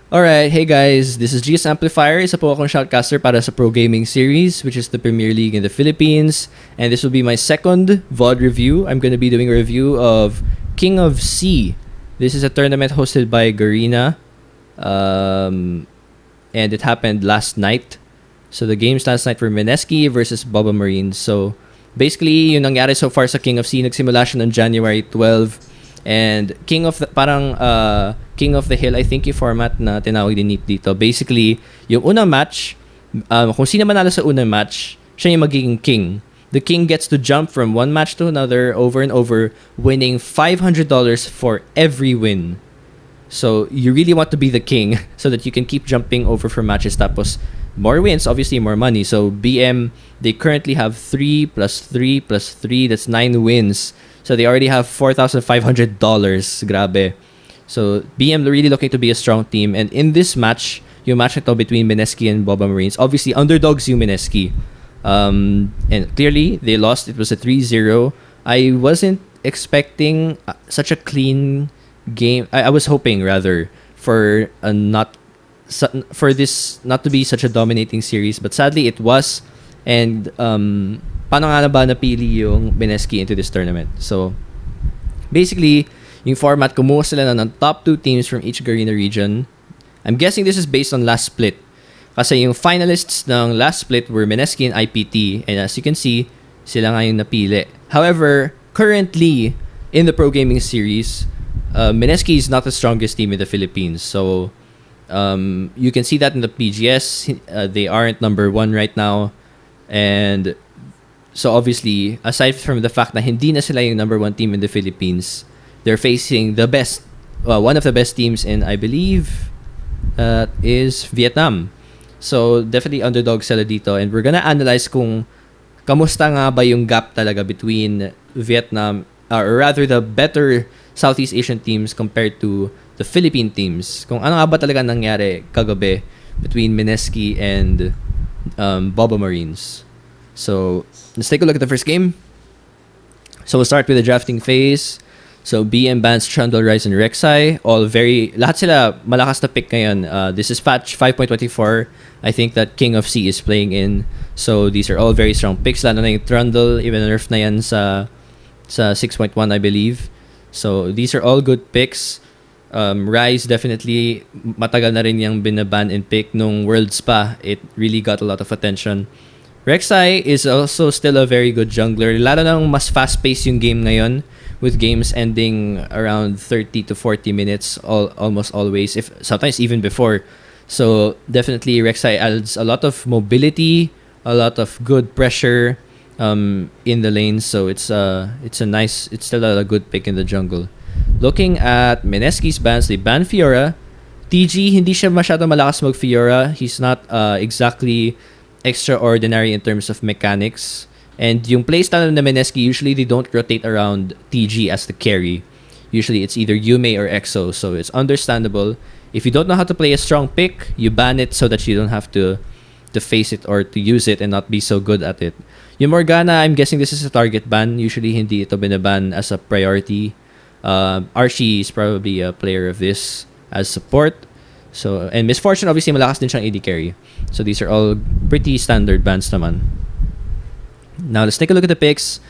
Alright, hey guys, this is GS Amplifire. Isa po akong shoutcaster para sa Pro Gaming Series, which is the Premier League in the Philippines. And this will be my second VOD review. I'm going to be doing a review of King of C. This is a tournament hosted by Garena. And it happened last night. So the games last night were MSKI versus Boba Marines. So basically, yung nangyari so far sa King of C, nagsimula siya noong January 12. And King of the Hill, I think yung format na tinawag din dito. Basically, yung unang match, kung sino manalo sa unang match, siya yung magiging king. The king gets to jump from one match to another over and over, winning $500 for every win. So you really want to be the king so that you can keep jumping over for matches. Tapos more wins, obviously more money. So BM, they currently have 3 plus 3 plus 3. That's 9 wins. So they already have $4,500. Grabe. So BM really looking to be a strong team. And in this match, yung match ito between MSKI and Boba Marines, obviously underdogs yung MSKI. And clearly, they lost. It was a 3-0. I wasn't expecting such a clean game. I was hoping, rather, for this not to be such a dominating series. But sadly, it was. And paano nga na ba napili yung MSKI into this tournament? So, basically, yung format, kumuha sila ng top 2 teams from each Garena region. I'm guessing this is based on last split. Kasi yung finalists ng last split were MSKI and IPT. And as you can see, sila nga yung napili. However, currently, in the Pro Gaming Series, MSKI is not the strongest team in the Philippines. So, you can see that in the PGS. They aren't number 1 right now. And so obviously, aside from the fact na hindi na sila yung number 1 team in the Philippines, they're facing the best, one of the best teams in, I believe, is Vietnam. So definitely underdog sila dito, and we're gonna analyze kung kamusta nga ba yung gap talaga between Vietnam, or rather the better Southeast Asian teams compared to the Philippine teams. Kung ano nga ba talaga nangyari kagabi between MSKI and Boba Marines. So let's take a look at the first game. So we'll start with the drafting phase. So BM bans Trundle, Rise, and Rek'Sai. Lahat sila malakas na pick ngayon. This is patch 5.24. I think that King of C is playing in. So these are all very strong picks. Lalo na yung Trundle, even nerf na yan sa 6.1, I believe. So these are all good picks. Rise, definitely matagal na rin yung binaban and pick nung Worlds pa. It really got a lot of attention. Rek'Sai is also still a very good jungler. Lalo na mas fast-paced yung game ngayon, with games ending around 30 to 40 minutes almost always, if sometimes even before. So definitely Rek'Sai adds a lot of mobility, a lot of good pressure in the lanes. So it's still a good pick in the jungle. Looking at MSKI's bans, they ban Fiora. TG, hindi siya masyado malakas mag Fiora. He's not exactly extraordinary in terms of mechanics. And yung playstyle ng MSKI, usually they don't rotate around TG as the carry. Usually it's either Yume or EXO, so it's understandable. If you don't know how to play a strong pick, you ban it so that you don't have to face it or to use it and not be so good at it. Yung Morgana, I'm guessing this is a target ban. Usually hindi ito binaban as a priority. Archie is probably a player of this as support. So, and Misfortune, obviously malakas din siyang AD carry. So these are all pretty standard bans naman. Now, let's take a look at the picks.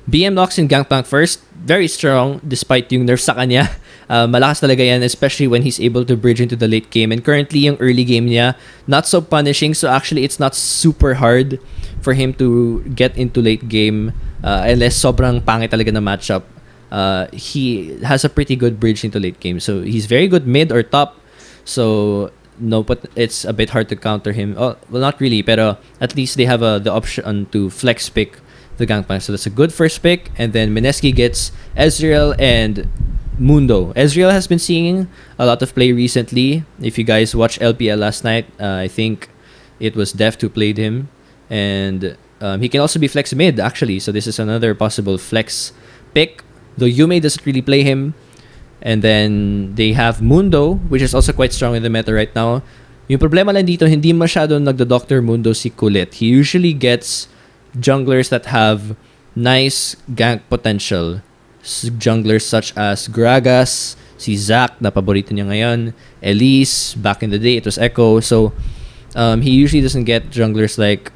BM locks in Gangplank first. Very strong, despite yung nerf sa kanya. Malakas talaga yan, especially when he's able to bridge into the late game. And currently, yung early game niya, not so punishing. So actually, it's not super hard for him to get into late game. Unless sobrang pangit talaga na matchup. He has a pretty good bridge into late game. So he's very good mid or top. So no, but it's a bit hard to counter him. Oh, well, not really, pero at least they have the option to flex pick the Gangplank. So that's a good first pick. And then MSKI gets Ezreal and Mundo. Ezreal has been seeing a lot of play recently. If you guys watched LPL last night, I think it was Deft who played him. And he can also be flex mid, actually. So this is another possible flex pick. Though Yume doesn't really play him. And then they have Mundo, which is also quite strong in the meta right now. Yung problema lang dito, hindi masyado nagdo-doctor Mundo si Kulit. He usually gets junglers that have nice gank potential. Junglers such as Gragas, Si Zac, na paborito niya ngayon. Elise, back in the day, it was Echo. So, he usually doesn't get junglers like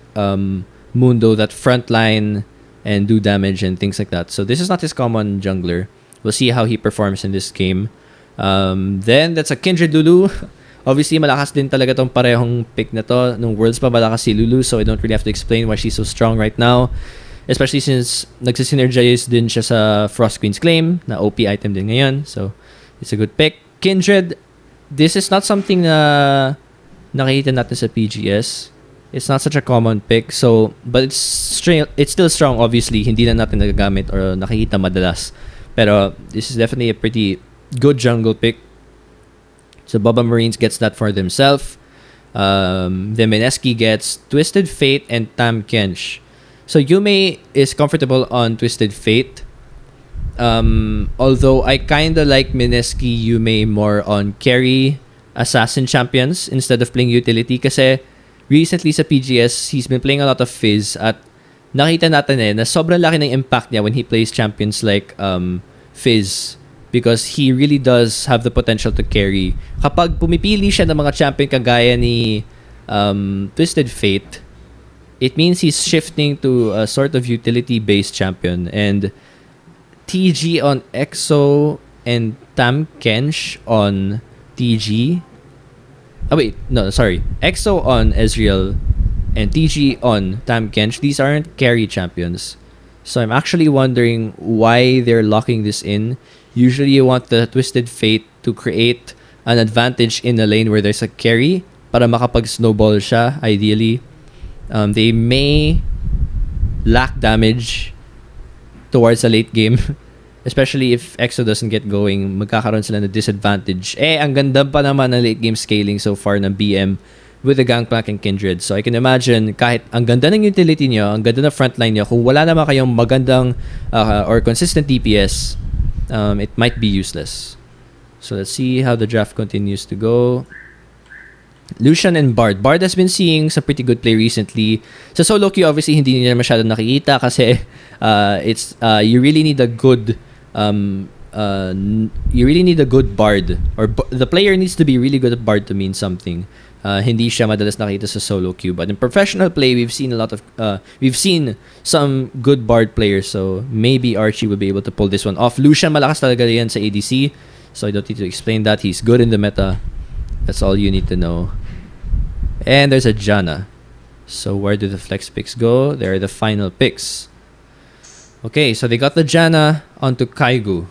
Mundo that frontline and do damage and things like that. So, this is not his common jungler. We'll see how he performs in this game. Then, that's a Kindred Lulu. Obviously, malakas din talaga tong parehong pick na to. Nung Worlds pa, malakas si Lulu, so I don't really have to explain why she's so strong right now. Especially since nagsisynergize din siya sa Frost Queen's Claim, na OP item din ngayon. So, it's a good pick. Kindred, this is not something na nakikita natin sa PGS. It's not such a common pick, so, but it's still strong, obviously. Hindi na natin nagagamit or nakikita madalas. Pero, this is definitely a pretty good jungle pick. So Boba Marines gets that for themselves. Then MSKI gets Twisted Fate and Tam Kench. So Yume is comfortable on Twisted Fate. Although I kinda like MSKI Yume more on carry assassin champions instead of playing utility. Kasi recently sa PGS, he's been playing a lot of Fizz at nakita natin na sobrang laki ng impact niya when he plays champions like Fizz. Because he really does have the potential to carry. Kapag pumipili siya ng mga champion kagaya ni Twisted Fate, it means he's shifting to a sort of utility-based champion. And TG on EXO and Tam Kench on TG. EXO on Ezreal and TG on Tam Kench. These aren't carry champions. So I'm actually wondering why they're locking this in. Usually you want the Twisted Fate to create an advantage in a lane where there's a carry para makapag-snowball siya, ideally. They may lack damage towards the late game. Especially if EXO doesn't get going, magkakaroon sila ng disadvantage. Ang ganda pa naman ng late game scaling so far ng BM with the Gangplank and Kindred. So I can imagine, kahit ang ganda ng utility nyo, ang ganda ng frontline nyo, kung wala naman kayong magandang or consistent DPS, it might be useless. So let's see how the draft continues to go. Lucian and Bard. Bard has been seeing some pretty good play recently. Sa solo queue, obviously, hindi nila masyado nakikita kasi you really need a good Bard, or the player needs to be really good at Bard to mean something. Hindi siya madalas nakita sa solo queue, but in professional play, we've seen some good Bard players, so maybe Archie will be able to pull this one off. Lucian, malakas talaga yan sa ADC, so I don't need to explain that. He's good in the meta. That's all you need to know. And there's a Janna. So where do the flex picks go? There are the final picks. Okay, so they got the Janna onto Kaigu.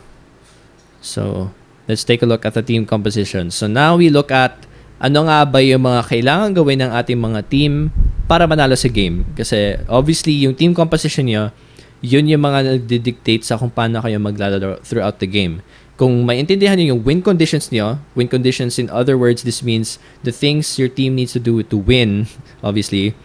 So let's take a look at the team composition. So now we look at ano nga ba yung mga kailangan gawin ng ating mga team para manalo sa game. Kasi obviously yung team composition nyo, yun yung mga nagdidictate sa kung paano kayo maglalaro throughout the game. Kung maintindihan nyo yung win conditions nyo, win conditions in other words, this means the things your team needs to do to win, obviously.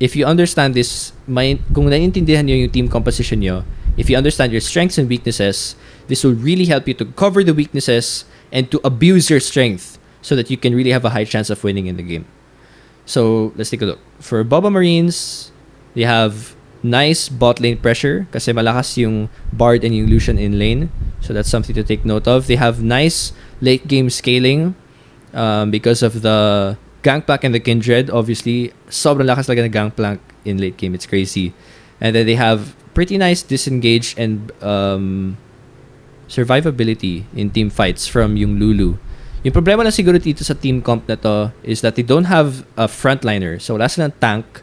If you understand this, kung naiintindihan nyo yung team composition nyo, if you understand your strengths and weaknesses, this will really help you to cover the weaknesses and to abuse your strength so that you can really have a high chance of winning in the game. So, let's take a look. For Boba Marines, they have nice bot lane pressure kasi malakas yung Bard and yung Lucian in lane. So that's something to take note of. They have nice late game scaling because of the Gangplank and the Kindred. Obviously, sobrang lakas talaga ng Gangplank in late game. It's crazy. And then they have pretty nice disengage and survivability in team fights from yung Lulu. Yung problema na siguro dito sa team comp na to is that they don't have a frontliner. So wala silang tank.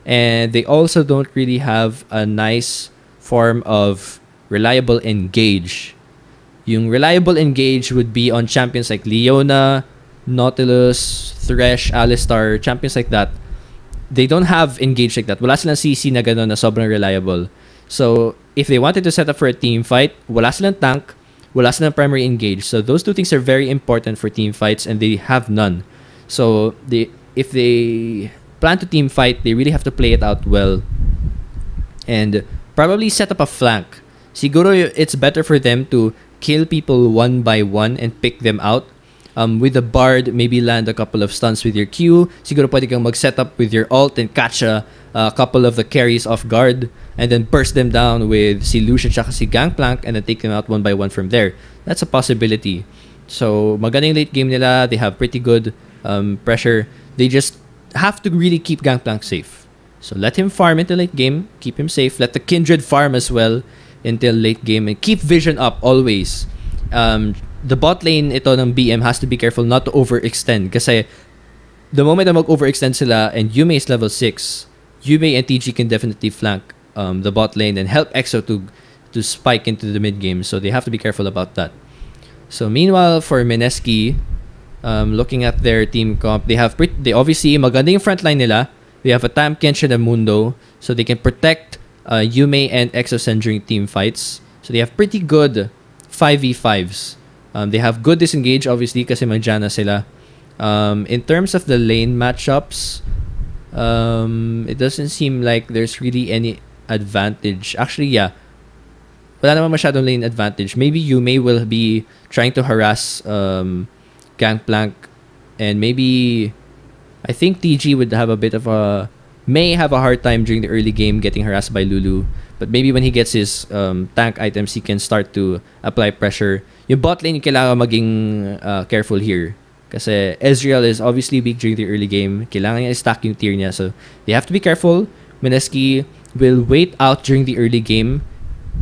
And they also don't really have a nice form of reliable engage. Yung reliable engage would be on champions like Leona, Nautilus, Thresh, Alistar, champions like that. They don't have engage like that. Wala silang CC na gano'n na sobrang reliable. So, if they wanted to set up for a team fight, wala silang tank, wala silang primary engage. So, those two things are very important for team fights and they have none. So, if they plan to team fight, they really have to play it out well and probably set up a flank. Siguro it's better for them to kill people one by one and pick them out. With the Bard, maybe land a couple of stuns with your Q. Siguro pwede kang mag-set up with your ult and catch a couple of the carries off guard and then burst them down with si Lucian tsaka si Gangplank and then take them out one by one from there. that's a possibility. So, magandang late game nila. They have pretty good pressure. They just have to really keep Gangplank safe. So, let him farm into late game. Keep him safe. Let the Kindred farm as well until late game. And keep vision up always. The bot lane ito ng BM has to be careful not to overextend. Kasi, the moment na mag-overextend sila and Yume is level 6, Yume and TG can definitely flank the bot lane and help EXO to spike into the mid game. So they have to be careful about that. So meanwhile for MSKI, looking at their team comp, they obviously maganda yung front line nila. They have a Tam Kenshin and Mundo, so they can protect Yume and EXO during team fights. So they have pretty good 5v5s. They have good disengage obviously kasi mag-Janna sila. In terms of the lane matchups, it doesn't seem like there's really any advantage. Actually, yeah. Wala naman masyadong lane advantage. Maybe Yume will be trying to harass Gangplank, and maybe I think TG would have may have a hard time during the early game getting harassed by Lulu. But maybe when he gets his tank items, he can start to apply pressure. Yung bot lane, kailangan maging careful here. Kasi Ezreal is obviously weak during the early game. Kailangan niya i-stack yung tier niya. So, they have to be careful. MSKI will wait out during the early game.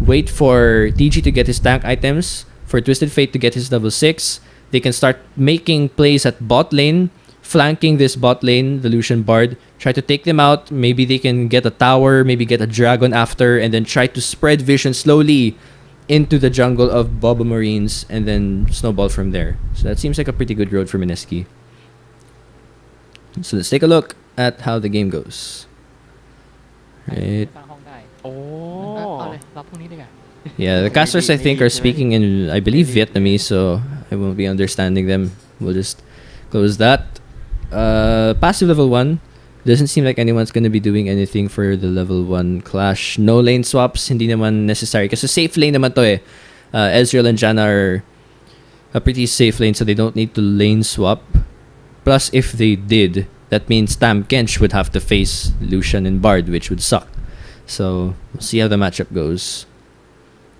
Wait for TG to get his tank items. For Twisted Fate to get his level 6. They can start making plays at bot lane. Flanking this bot lane, the Lucian Bard. Try to take them out. Maybe they can get a tower. Maybe get a dragon after. And then try to spread vision slowly into the jungle of Bobo Marines and then snowball from there. So that seems like a pretty good road for MSKI. So let's take a look at how the game goes. Right. Yeah, the casters I think are speaking in, I believe, Vietnamese, so I won't be understanding them. We'll just close that. Passive level 1. Doesn't seem like anyone's gonna be doing anything for the level 1 clash. No lane swaps, hindi naman necessary. Kasi safe lane naman to eh. Ezreal and Janna are a pretty safe lane, so they don't need to lane swap. Plus, if they did, that means Tam Kench would have to face Lucian and Bard, which would suck. So, we'll see how the matchup goes.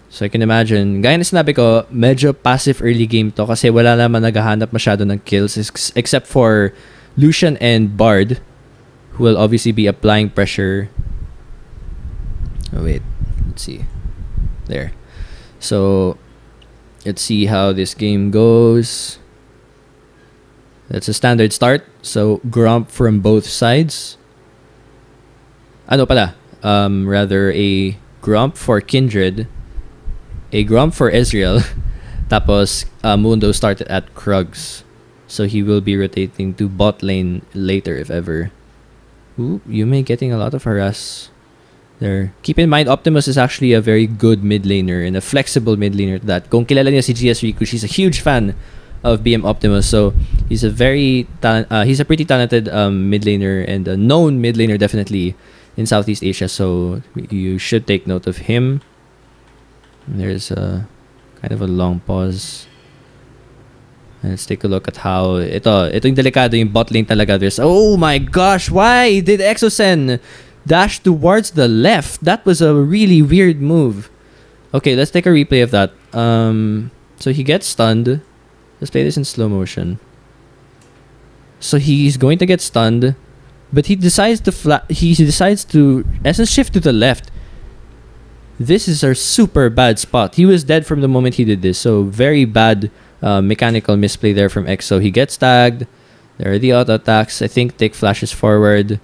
So, I can imagine, gaya na sinabi ko, medyo passive early game to kasi wala naman naghahanap masyado ng kills except for Lucian and Bard, who will obviously be applying pressure. Oh, wait. Let's see. There. So, let's see how this game goes. That's a standard start. So, Grump from both sides. Ano pala? Rather, a Grump for Kindred. A Grump for Ezreal. Tapos, Mundo started at Krugs. So, he will be rotating to bot lane later, if ever. Ooh, Yume getting a lot of harass there. Keep in mind, Optimus is actually a very good mid laner and a flexible mid laner to that. Kung kilala niya si GS Riku, she's a huge fan of BM Optimus. So he's a he's a pretty talented mid laner and a known mid laner definitely in Southeast Asia. So you should take note of him. There's a kind of a long pause. Let's take a look at how ito yung delikado yung bot lane talaga. There's, oh my gosh, why did Exocen dash towards the left? That was a really weird move. Okay, let's take a replay of that. So he gets stunned. Let's play this in slow motion. So he's going to get stunned, but he decides to essence shift to the left. This is a super bad spot. He was dead from the moment he did this. So very bad mechanical misplay there from EXO. He gets tagged. There are the auto attacks. I think Tick flashes forward.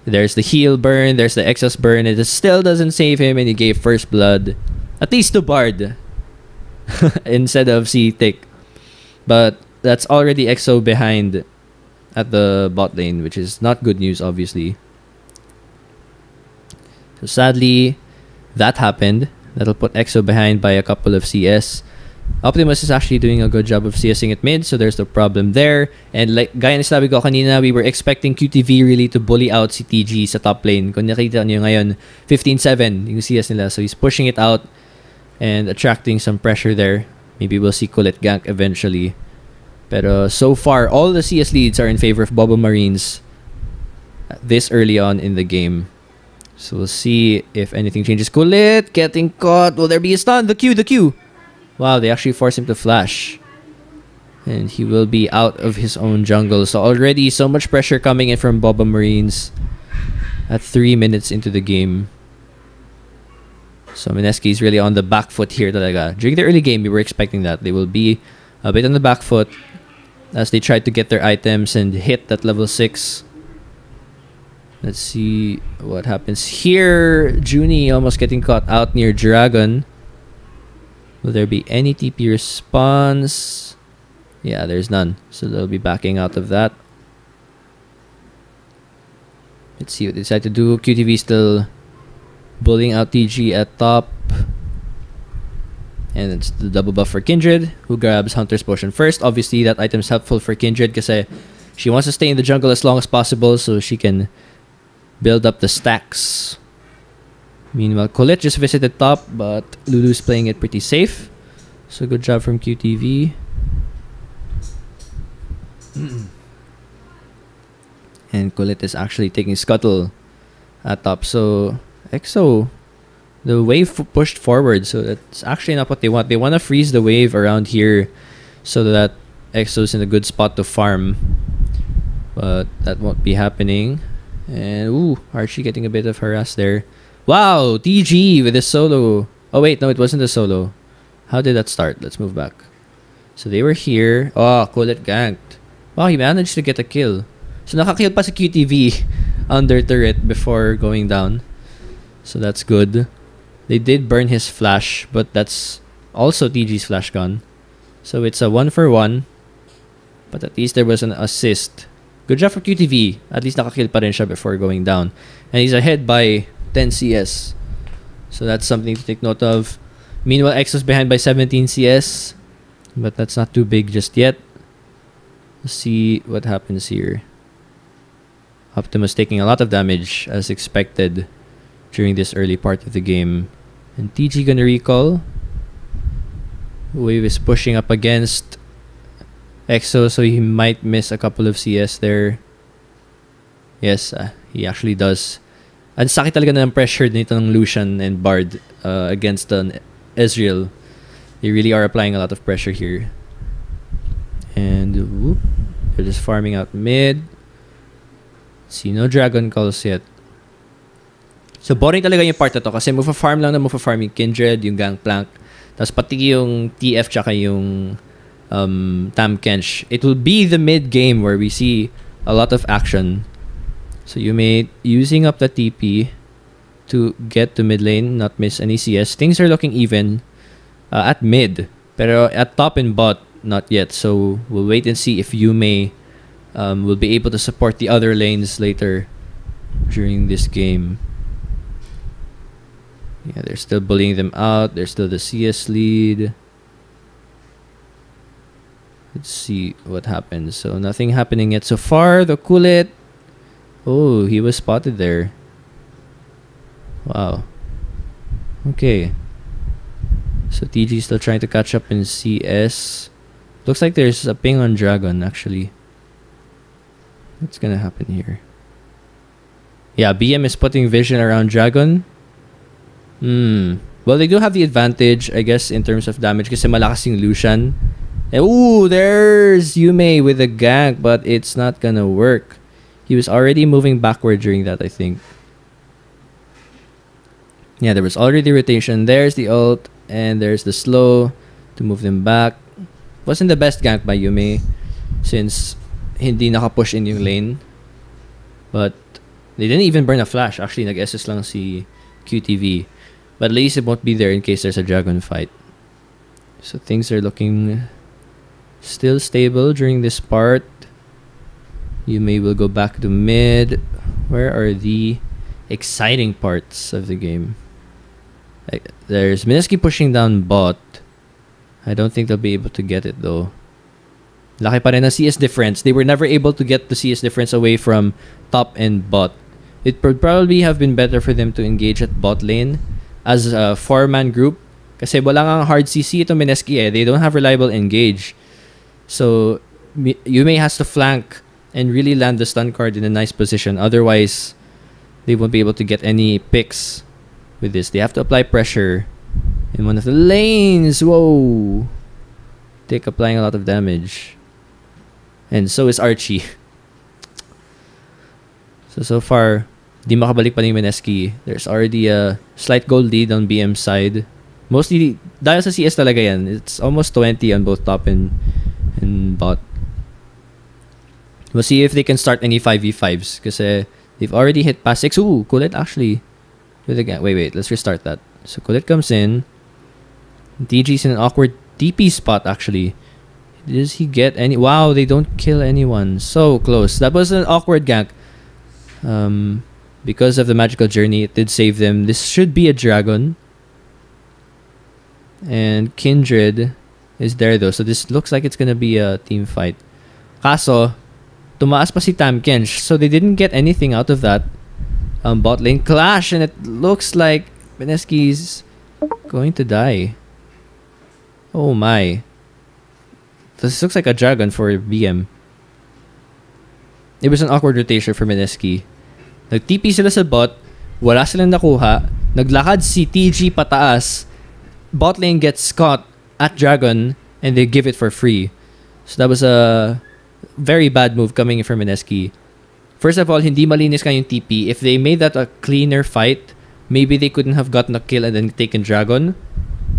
There's the heal burn. There's the Exos burn. It still doesn't save him, and he gave first blood. At least to Bard. Instead of Tick. But that's already EXO behind at the bot lane, which is not good news, obviously. So sadly, that happened. That'll put EXO behind by a couple of CS. Optimus is actually doing a good job of CSing at mid, so there's no problem there. And like gaya na sabi ko kanina, we were expecting QTV really to bully out si TG sa top lane. Kung nakita niyo ngayon, 15-7 yung CS nila. So he's pushing it out and attracting some pressure there. Maybe we'll see Colette gank eventually. Pero so far, all the CS leads are in favor of Bobo Marines this early on in the game. So we'll see if anything changes. Colette getting caught. Will there be a stun? The Q. Wow, they actually force him to flash. And he will be out of his own jungle. So already so much pressure coming in from Boba Marines at 3 minutes into the game. So MSKI is really on the back foot here talaga. During the early game, we were expecting that. They will be a bit on the back foot as they try to get their items and hit that level 6. Let's see what happens here. Junie almost getting caught out near Dragon. Will there be any TP response? Yeah, there's none. So they'll be backing out of that. Let's see what they decide to do. QTV still bullying out TG at top. And it's the double buff for Kindred, who grabs Hunter's Potion first. Obviously, that item's helpful for Kindred because she wants to stay in the jungle as long as possible so she can build up the stacks. Meanwhile, Colette just visited top, but Lulu's playing it pretty safe. So good job from QTV. And Colette is actually taking Scuttle at top. So EXO, the wave pushed forward. So that's actually not what they want. They want to freeze the wave around here so that EXO's in a good spot to farm. But that won't be happening. And ooh, Archie getting a bit of harass there. Wow, TG with a solo. Oh wait, no, it wasn't a solo. How did that start? Let's move back. So they were here. Oh, Colette ganked. Wow, he managed to get a kill. So nakakill pa si QTV under turret before going down. So that's good. They did burn his flash, but that's also TG's flash gun. So it's a 1-for-1. But at least there was an assist. Good job for QTV. At least nakakill pa rin siya before going down. And he's ahead by 10 CS. So that's something to take note of. Meanwhile, EXO's behind by 17 CS. But that's not too big just yet. Let's see what happens here. Optimus taking a lot of damage as expected during this early part of the game. And TG gonna recall. Wave is pushing up against EXO, so he might miss a couple of CS there. Yes, he actually does. Ang sakit talaga ng pressure nito ng Lucian and Bard against Ezreal. They really are applying a lot of pressure here. And whoop, they're just farming out mid. See, no Dragon Calls yet. So boring talaga yung part na to kasi move-farm lang na move-farm yung Kindred, yung Gangplank. Tapos pati yung TF tsaka yung Tam Kench. It will be the mid game where we see a lot of action. So you may using up the TP to get to mid lane, not miss any CS. Things are looking even at mid, pero at top and bot, not yet. So we'll wait and see if Yume will be able to support the other lanes later during this game. Yeah, they're still bullying them out. They're still the CS lead. Let's see what happens. So nothing happening yet so far. The Kulit. Oh, he was spotted there. Wow. Okay. So TG still trying to catch up in CS. Looks like there's a ping on Dragon actually. What's gonna happen here? Yeah, BM is putting vision around Dragon. Well, they do have the advantage, I guess, in terms of damage kasi malakas yung Lucian. Ooh, there's Yume with a gank, but it's not gonna work. He was already moving backward during that, I think. Yeah, there was already rotation. There's the ult, and there's the slow to move them back. Wasn't the best gank by Yume since hindi nakapush in yung lane. But they didn't even burn a flash. Actually, nag-SS lang si QTV. But at least it won't be there in case there's a dragon fight. So things are looking still stable during this part. Yume will go back to mid. Where are the exciting parts of the game? There's MSKI pushing down bot. I don't think they'll be able to get it though. Laki pa rin na CS difference. They were never able to get the CS difference away from top and bot. It would probably have been better for them to engage at bot lane as a 4-man group. Kasi wala nga hard CC ito MSKI eh. They don't have reliable engage. So Yume has to flank and really land the stun card in a nice position. Otherwise, they won't be able to get any picks with this. They have to apply pressure in one of the lanes. Whoa. Tick applying a lot of damage. And so is Archie. So far, di makabalik pa ni MSKI. There's already a slight goal lead on BM side. Mostly, dahil sa CS talaga yan. It's almost 20 on both top and bot. We'll see if they can start any 5v5s. Kasi they've already hit past 6. Ooh, Colette actually. Wait, let's restart that. So Colette comes in. DG's in an awkward TP spot actually. Does he get any? Wow, they don't kill anyone. So close. That was an awkward gank. Because of the magical journey, it did save them. This should be a dragon. And Kindred is there though. So this looks like it's gonna be a team fight. Kaso, tumaas pa si Tamkench. So they didn't get anything out of that bot lane clash. And it looks like MSKI's going to die. Oh my. This looks like a dragon for BM. It was an awkward rotation for MSKI. Nag-TP sila sa bot. Wala silang nakuha. Naglakad si TG pataas. Bot lane gets caught at dragon and they give it for free. So that was a very bad move coming in from MSKI. First of all, hindi malinis nga yung TP. If they made that a cleaner fight, maybe they couldn't have gotten a kill and then taken dragon.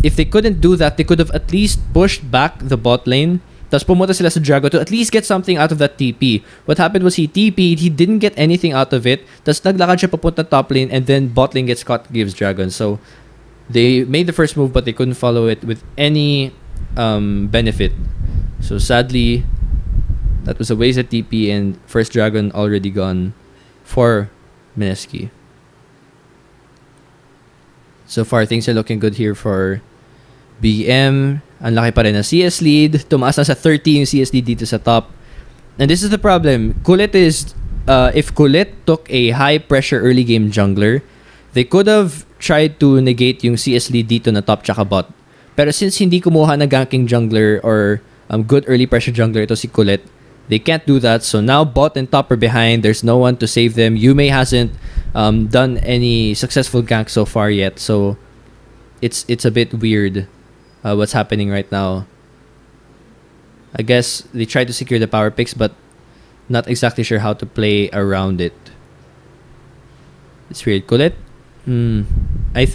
If they couldn't do that, they could have at least pushed back the bot lane. Tapos pumunta sila sa dragon to at least get something out of that TP. What happened was he TP'd, he didn't get anything out of it. Tapos naglakad siya papunta top lane and then bot lane gets caught, gives dragon. So they made the first move but they couldn't follow it with any benefit. So sadly, that was a wasted TP and first dragon already gone for MSKI. So far, things are looking good here for BM. Ang laki pa rin na CS lead. Tumaas na sa 13 CS lead dito sa top. And this is the problem. Colette is... if Colette took a high-pressure early game jungler, they could have tried to negate yung CS lead dito na top tsaka bot. Pero since hindi kumuha na ganking jungler or good early pressure jungler ito si Colette, they can't do that. So now bot and top are behind. There's no one to save them. Yume hasn't done any successful gank so far yet. So it's a bit weird what's happening right now. I guess they tried to secure the power picks, but not exactly sure how to play around it. It's weird. Colette? I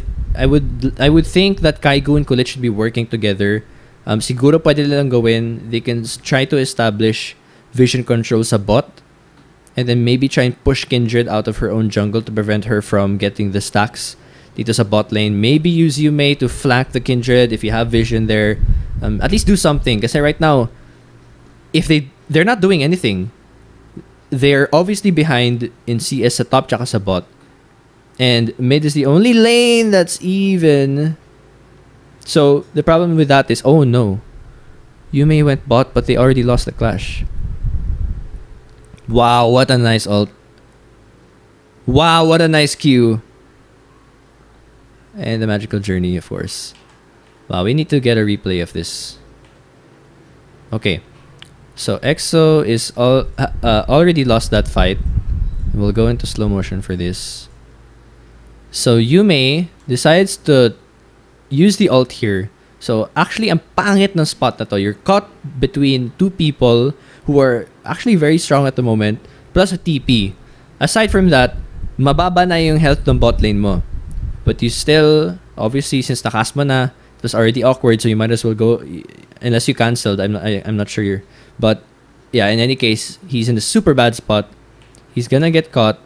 would think that Kaigu and Colette should be working together. Siguro pwede nilang gawin. They can try to establish vision control sa bot and then maybe try and push Kindred out of her own jungle to prevent her from getting the stacks dito sa bot lane. Maybe use Yume to flank the Kindred if you have vision there. At least do something. Kasi right now, if they're not doing anything, they're obviously behind in CS sa top tsaka sa bot. And mid is the only lane that's even. So the problem with that is, oh no, Yume went bot, but they already lost the clash. Wow, what a nice ult. Wow, what a nice Q. And the magical journey, of course. Wow, we need to get a replay of this. Okay. So EXO is already lost that fight. We'll go into slow motion for this. So Yume decides to use the ult here. So actually, ang pangit ng spot na to. You're caught between two people who are actually very strong at the moment, plus a TP. Aside from that, mababa na yung health ng bot lane mo. But you still, obviously, since nakas mo na, it was already awkward, so you might as well go, unless you cancelled. I'm not sure. But yeah, in any case, he's in a super bad spot. He's gonna get caught.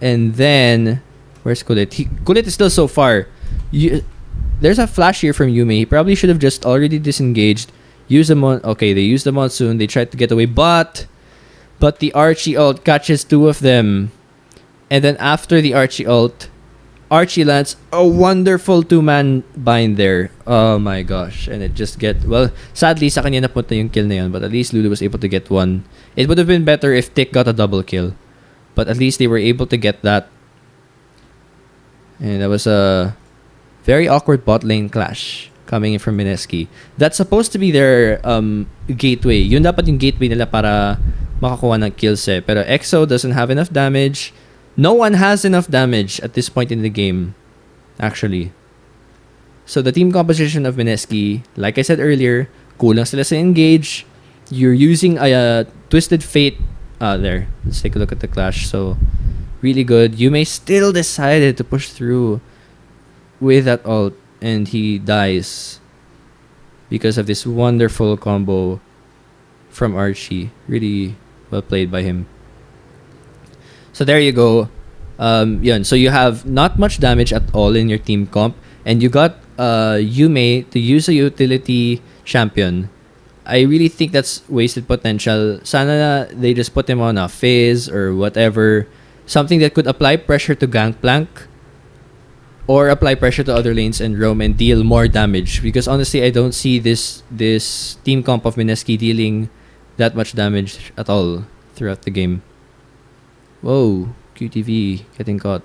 And then, where's Colette? Colette is still so far. There's a flash here from Yume. He probably should have just already disengaged. Use the okay, they used the monsoon. They tried to get away, but the Archie ult catches two of them. And then after the Archie ult, Archie lands a wonderful two-man bind there. Oh my gosh. And it just well, sadly, sa kanya napunta yung kill na yun, but at least Lulu was able to get one. It would have been better if Tick got a double kill. But at least they were able to get that. And that was a very awkward bot lane clash coming in from MSKI. That's supposed to be their gateway. Yun dapat yung gateway nila para makakuha ng kills eh. Pero EXO doesn't have enough damage. No one has enough damage at this point in the game, actually. So the team composition of MSKI, like I said earlier, kulang sila sa engage. You're using a Twisted Fate. There. Let's take a look at the clash. So, really good. Yume still decided to push through with that ult, and he dies because of this wonderful combo from Archie. Really well played by him. So there you go. Yun. So you have not much damage at all in your team comp, and you got Yume to use a utility champion. I really think that's wasted potential. Sana they just put him on a Fizz or whatever. Something that could apply pressure to Gangplank or apply pressure to other lanes and roam and deal more damage. Because honestly, I don't see this team comp of MSKI dealing that much damage at all throughout the game. Whoa, QTV getting caught.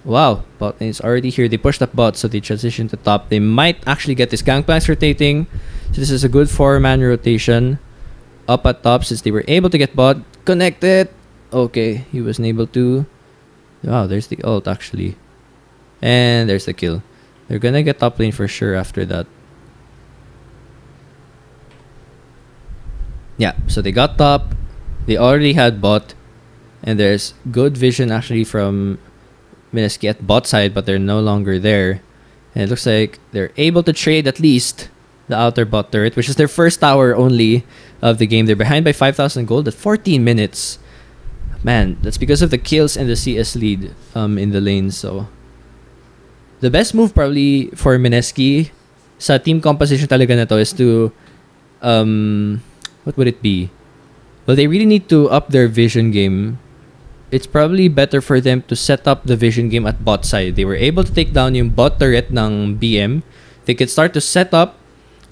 Wow, bot lane is already here. They pushed up bot, so they transition to top. They might actually get this Gangplank's rotating. So this is a good 4-man rotation up at top since they were able to get bot connected. Okay, he wasn't able to. Wow, there's the ult actually. And there's the kill. They're gonna get top lane for sure after that. Yeah, so they got top. They already had bot. And there's good vision actually from MSKI at bot side, but they're no longer there. And it looks like they're able to trade at least the outer bot turret, which is their first tower only of the game. They're behind by 5,000 gold at 14 minutes. Man, that's because of the kills and the CS lead in the lane. So the best move probably for MSKI sa team composition talaga na to is to what would it be? Well, they really need to up their vision game. It's probably better for them to set up the vision game at bot side. They were able to take down yung bot turret ng BM. They could start to set up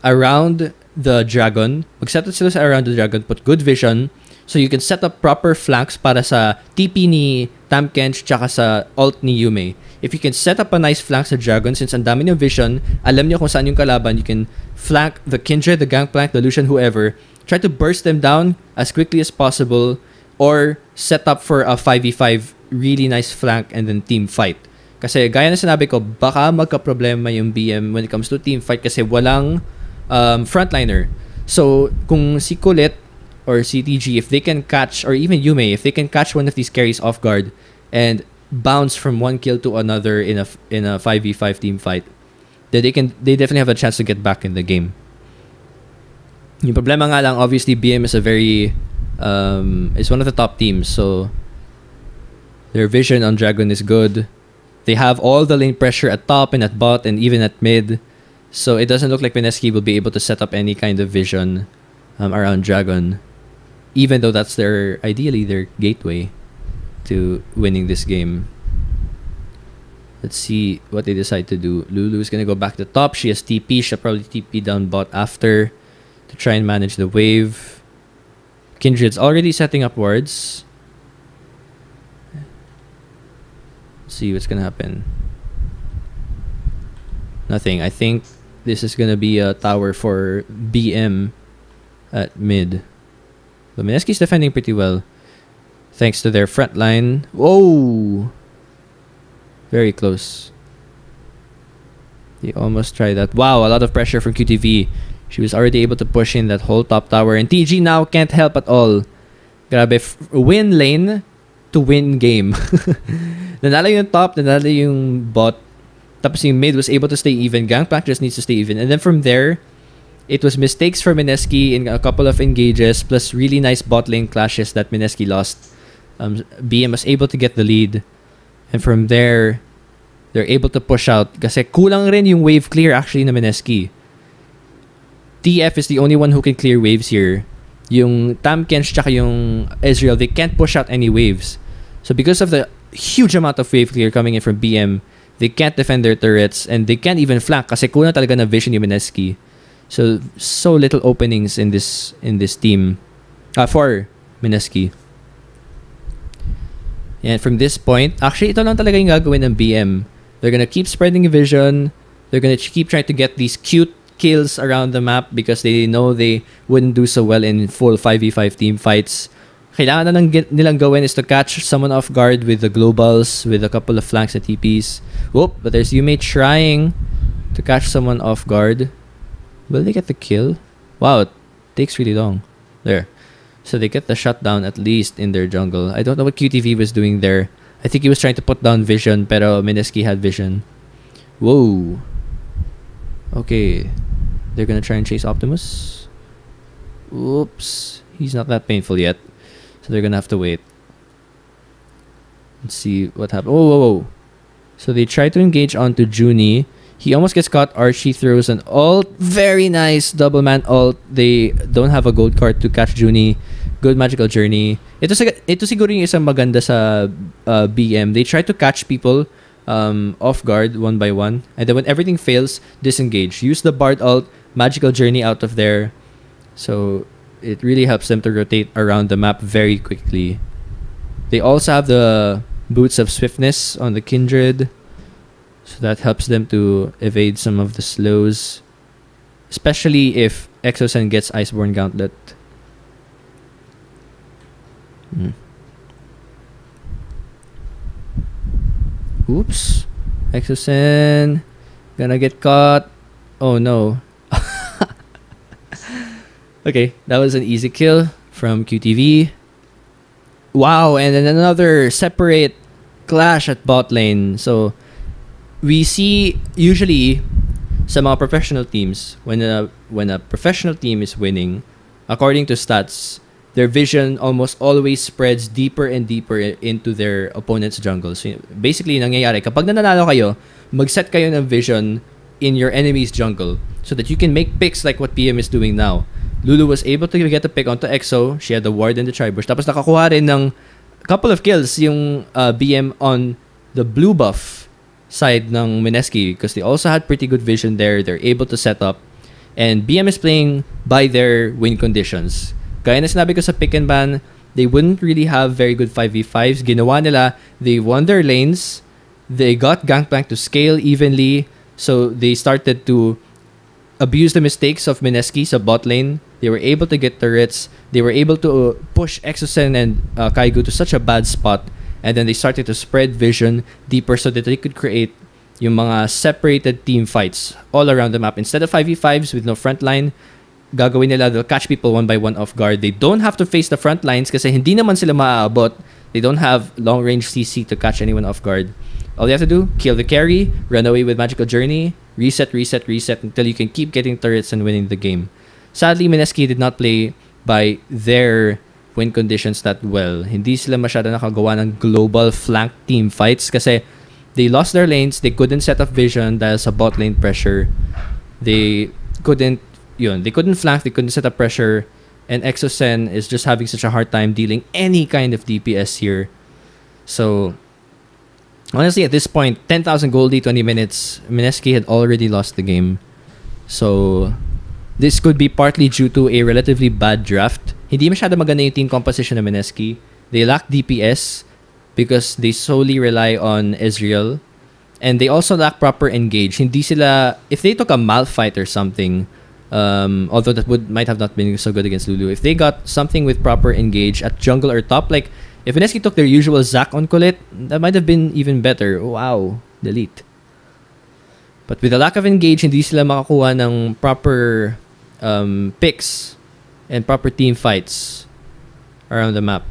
around the dragon. Mag-set up sila around the dragon, put good vision, so you can set up proper flanks para sa TP ni Tamkench tsaka sa ult ni Yume. If you can set up a nice flank sa dragon, since ang dami ng vision, alam niyo kung saan yung kalaban, you can flank the Kindred, the Gangplank, the Lucian, whoever. Try to burst them down as quickly as possible, or set up for a 5v5 really nice flank and then team fight. Kasi gaya na sinabi ko, baka magka-problema yung BM when it comes to team fight kasi walang frontliner. So kung si Kulit or CTG, if they can catch, or even Yume, if they can catch one of these carries off guard and bounce from one kill to another in a 5v5 team fight, then they definitely have a chance to get back in the game. Yung problema nga lang, obviously BM is a very it's one of the top teams, so their vision on Dragon is good. They have all the lane pressure at top and at bot and even at mid, so it doesn't look like MSKI will be able to set up any kind of vision around Dragon, even though that's ideally their gateway to winning this game. Let's see what they decide to do. Lulu is gonna go back to top. She has TP. She'll probably TP down bot after to try and manage the wave. Kindred's already setting up wards. Let's see what's gonna happen. Nothing. I think this is gonna be a tower for BM at mid. But MSKI's defending pretty well, thanks to their front line. Whoa! Very close. They almost tried that. Wow, a lot of pressure from QTV. She was already able to push in that whole top tower. And TG now can't help at all. Grabe, win lane to win game. Nanalo yung top, nanalo yung bot. Tapos yung mid was able to stay even. Gangplank just needs to stay even. And then from there, it was mistakes for MSKI in a couple of engages, plus really nice bot lane clashes that MSKI lost. BM was able to get the lead. And from there, they're able to push out. Kasi kulang rin yung wave clear actually na MSKI. TF is the only one who can clear waves here. Yung Tamkench tsaka yung Ezreal, they can't push out any waves. So because of the huge amount of wave clear coming in from BM, they can't defend their turrets and they can't even flank kasi kulang talaga na vision yung MSKI. So little openings in this team for MSKI. And from this point, actually ito lang talaga yung gagawin ng BM. They're gonna keep spreading vision. They're gonna keep trying to get these cute kills around the map because they know they wouldn't do so well in full 5v5 team fights. Kailangan na nilang gawin is to catch someone off guard with the globals, with a couple of flanks and TPs. Whoop, but there's Yume trying to catch someone off guard. Will they get the kill? Wow, it takes really long. There. So they get the shutdown at least in their jungle. I don't know what QTV was doing there. I think he was trying to put down vision, pero MSKI had vision. Whoa. Okay. They're gonna try and chase Optimus. Oops. He's not that painful yet. So they're gonna have to wait. Let's see what happens. Whoa, whoa, whoa. So they try to engage onto Junie. He almost gets caught. Archie throws an ult. Very nice double man ult. They don't have a gold card to catch Junie. Good magical journey. Ito siguro yung isang maganda sa BM. They try to catch people off guard one by one. And then when everything fails, disengage. Use the Bard ult, magical journey out of there. So it really helps them to rotate around the map very quickly. They also have the Boots of Swiftness on the Kindred. So that helps them to evade some of the slows. Especially if Exosen gets Iceborne Gauntlet. Oops. Exosen gonna get caught. Oh no. Okay, that was an easy kill from QTV. Wow, and then another separate clash at bot lane. So we see usually sa mga professional teams, when a professional team is winning, according to stats, their vision almost always spreads deeper and deeper into their opponent's jungle. So basically, nangyayari, kapag nananalo kayo, mag-set kayo ng vision in your enemy's jungle so that you can make picks like what PM is doing now. Lulu was able to get a pick onto EXO. She had the ward and the tribush. Tapos nakakuha rin ng couple of kills yung BM on the blue buff side ng MSKI because they also had pretty good vision there. They're able to set up. And BM is playing by their win conditions. Kaya na sinabi ko sa pick and ban, they wouldn't really have very good 5v5s. Ginawa nila, they won their lanes. They got Gangplank to scale evenly. So they started to abuse the mistakes of MSKI sa bot lane. They were able to get turrets. They were able to push Exosen and Kaigu to such a bad spot. And then they started to spread vision deeper so that they could create yung mga separated team fights all around the map. Instead of 5v5s with no front line, gagawin nila, they'll catch people one by one off guard. They don't have to face the front lines kasi hindi naman sila maaabot. They don't have long range CC to catch anyone off guard. All you have to do, kill the carry, run away with magical journey, reset until you can keep getting turrets and winning the game. Sadly, MSKI did not play by their win conditions that well. Hindi sila masyado nakagawa ng global flank team fights kasi they lost their lanes, they couldn't set up vision dahil sa bot lane pressure. They couldn't flank, they couldn't set up pressure, and Exosen is just having such a hard time dealing any kind of DPS here. So honestly, at this point, 10,000 goldie, 20 minutes, MSKI had already lost the game. So this could be partly due to a relatively bad draft. Hindi masyado maganda yung team composition ng MSKI. They lack DPS because they solely rely on Ezreal. And they also lack proper engage. Hindi sila, if they took a Malphite or something, although that might have not been so good against Lulu, if they got something with proper engage at jungle or top, like if MSKI took their usual Zac on Colette, that might have been even better. Wow, delete. But with the lack of engage, hindi sila makakuha ng proper picks and proper team fights around the map.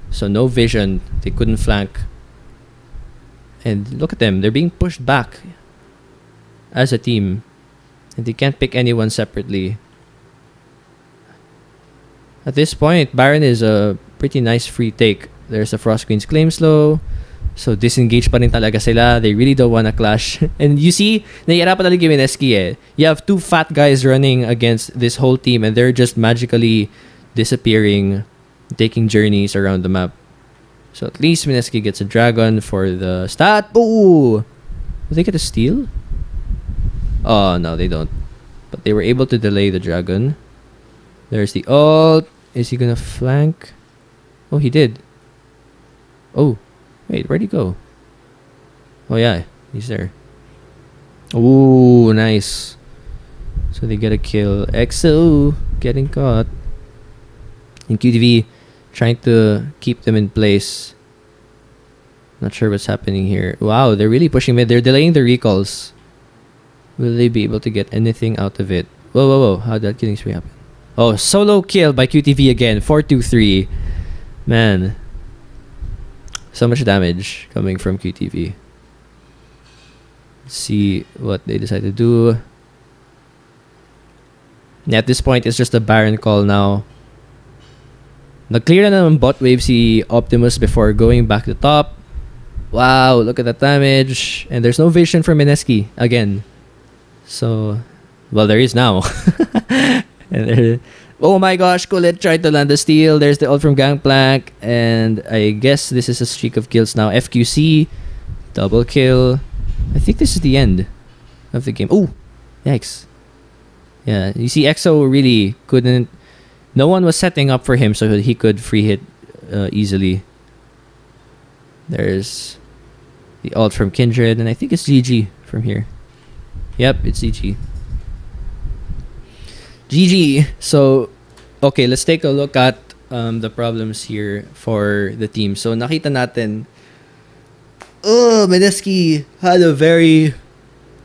So no vision, they couldn't flank. And look at them, they're being pushed back as a team. And they can't pick anyone separately. At this point, Baron is a pretty nice free take. There's a Frost Queen's Claim Slow. So disengage pa rin talaga sila. They really don't want to clash. And you see, nahihirapan talaga yung MSKI eh. You have two fat guys running against this whole team and they're just magically disappearing, taking journeys around the map. So at least MSKI gets a dragon for the stat. Oh! Do they get a steal? Oh, no, they don't. But they were able to delay the dragon. There's the ult. Is he gonna flank? Oh, he did. Oh. Wait, where'd he go? Oh yeah, he's there. Ooh, nice. So they get a kill. EXO getting caught. And QTV trying to keep them in place. Not sure what's happening here. Wow, they're really pushing mid. They're delaying the recalls. Will they be able to get anything out of it? Whoa, whoa, whoa. How'd that killing spree happen? Oh, solo kill by QTV again. 4-2-3. Man. So much damage coming from QTV. Let's see what they decide to do. And at this point, it's just a Baron call now. Nag-clear na naman bot wave si Optimus before going back to top. Wow, look at that damage. And there's no vision for MSKI again. So, well, there is now. Oh my gosh, Colette tried to land the steal. There's the ult from Gangplank. And I guess this is a streak of kills now. FQC, double kill. I think this is the end of the game. Oh, yikes. Yeah, you see EXO really couldn't... No one was setting up for him so he could free hit easily. There's the ult from Kindred, and I think it's GG from here. Yep, it's GG. GG. So, okay, let's take a look at the problems here for the team. So, nakita natin, MSKI had a very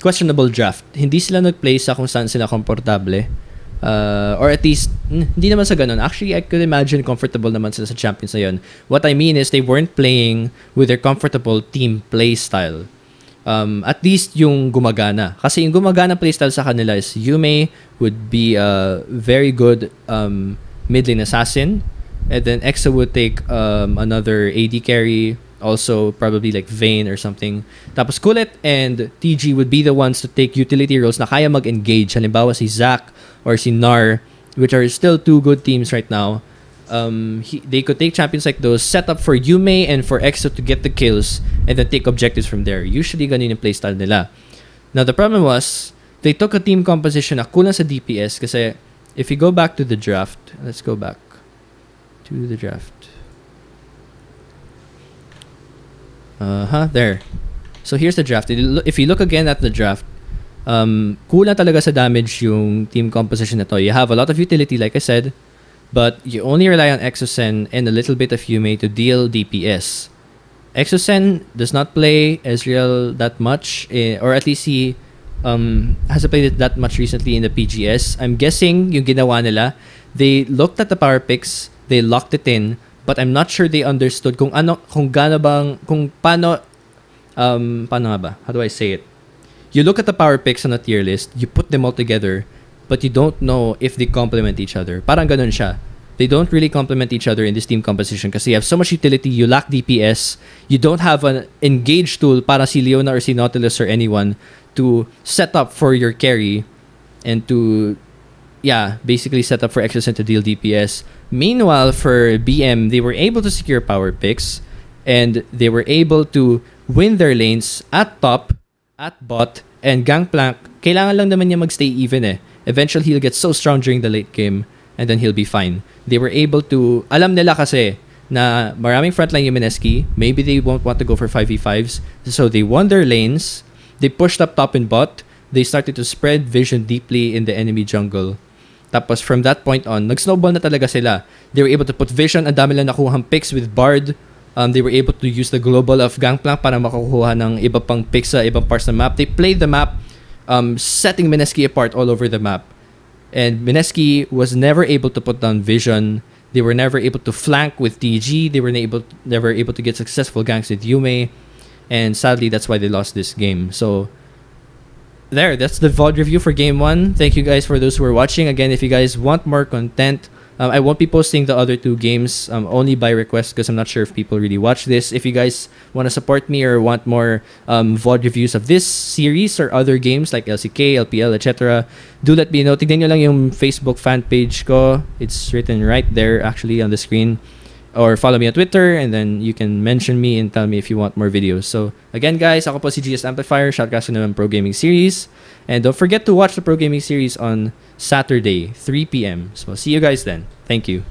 questionable draft. Hindi sila nag-play sa kung saan sila komportable. Or at least, hindi naman sa ganun. Actually, I could imagine comfortable naman sila sa champions na yun. What I mean is they weren't playing with their comfortable team play style. At least yung gumagana. Kasi yung gumagana play style sa kanila is Yume would be a very good mid lane assassin. And then EXO would take another AD carry. Also, probably like Vayne or something. Tapos Colette and TG would be the ones to take utility roles na kaya mag-engage. Halimbawa si Zac or si Nar, which are still two good teams right now. They could take champions like those, set up for Yume and for EXO to get the kills, and then take objectives from there. Usually, ganun yung playstyle nila. Now, the problem was, they took a team composition na kulang sa DPS kasi if you go back to the draft, let's go back to the draft. There. So, here's the draft. If you look again at the draft, kulang talaga sa damage yung team composition na to. You have a lot of utility, like I said, but you only rely on Exocen and a little bit of Yume to deal DPS. Exocen does not play Ezreal that much, or at least he hasn't played it that much recently in the PGS. I'm guessing yung ginawa nila, they looked at the power picks, they locked it in, but I'm not sure they understood kung paano nga ba? How do I say it? You look at the power picks on a tier list, you put them all together, but you don't know if they complement each other. Parang ganun siya. They don't really complement each other in this team composition kasi you have so much utility, you lack DPS, you don't have an engage tool para si Leona or si Nautilus or anyone to set up for your carry and to, basically set up for Exocen to deal DPS. Meanwhile, for BM, they were able to secure power picks and they were able to win their lanes at top, at bot, and Gangplank, kailangan lang naman niya magstay even eh. Eventually, he'll get so strong during the late game and then he'll be fine. They were able to, alam nila kasi na maraming frontline yung MSKI, maybe they won't want to go for 5v5s, so they won their lanes, they pushed up top and bot, they started to spread vision deeply in the enemy jungle. Tapos from that point on, nag-snowball na talaga sila. They were able to put vision, ang dami lang nakuhang picks with Bard. They were able to use the global of Gangplank para makakuha ng iba pang picks sa ibang parts ng map. They played the map, setting MSKI apart all over the map. And MSKI was never able to put down vision. They were never able to flank with TG. They were never able to get successful ganks with Yume. And sadly, that's why they lost this game. So, that's the VOD review for Game 1. Thank you guys for those who are watching. Again, if you guys want more content, I won't be posting the other two games only by request because I'm not sure if people really watch this. If you guys want to support me or want more VOD reviews of this series or other games like LCK, LPL, etc., do let me know. Tignan nyo lang yung Facebook fan page ko. It's written right there actually on the screen. Or follow me on Twitter and then you can mention me and tell me if you want more videos. So again guys, ako po si PGS Amplifire, shoutcast ko naman Pro Gaming Series. And don't forget to watch the Pro Gaming Series on Saturday, 3 p.m. So see you guys then. Thank you.